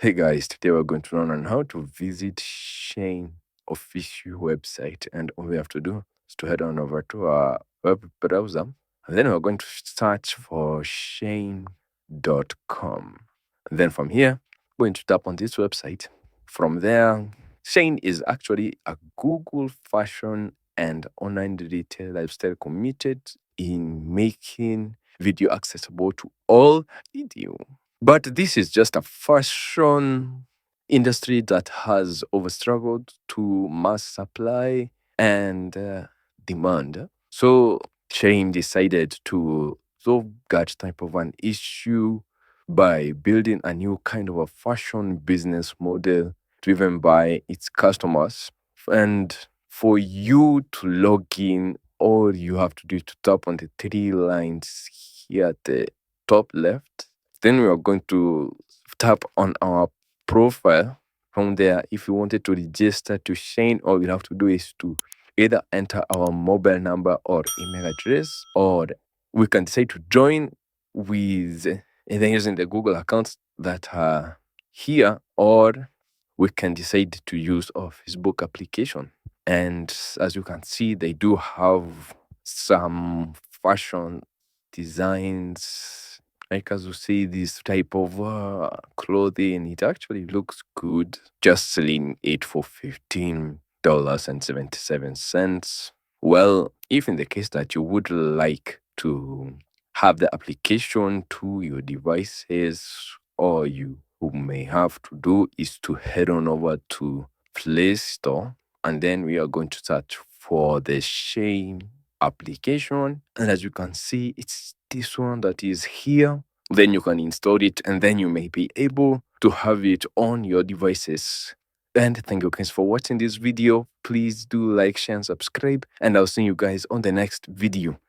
Hey guys, today we're going to learn on how to visit Shein official website, and all we have to do is to head on over to our web browser, and then we're going to search for Shein.com. And then from here, we're going to tap on this website. From there, Shein is actually a Google fashion and online retail lifestyle committed in making video accessible to all video. But this is just a fashion industry that has over struggled to mass supply and demand. So Shein decided to solve that type of an issue by building a new kind of a fashion business model driven by its customers. And for you to log in, all you have to do is to tap on the three lines here at the top left. Then we are going to tap on our profile. From there, if you wanted to register to Shein, all you have to do is to either enter our mobile number or email address, or we can decide to join with either using the Google accounts that are here, or we can decide to use our Facebook application. And as you can see, they do have some fashion designs. Like as you see, this type of clothing, it actually looks good. Just selling it for $15.77. Well, if in the case that you would like to have the application to your devices, all you may have to do is to head on over to Play Store, and then we are going to search for the Shein application. And as you can see, it's this one that is here. Then you can install it, and then you may be able to have it on your devices. And thank you guys for watching this video. Please do like, share, and subscribe, and I'll see you guys on the next video.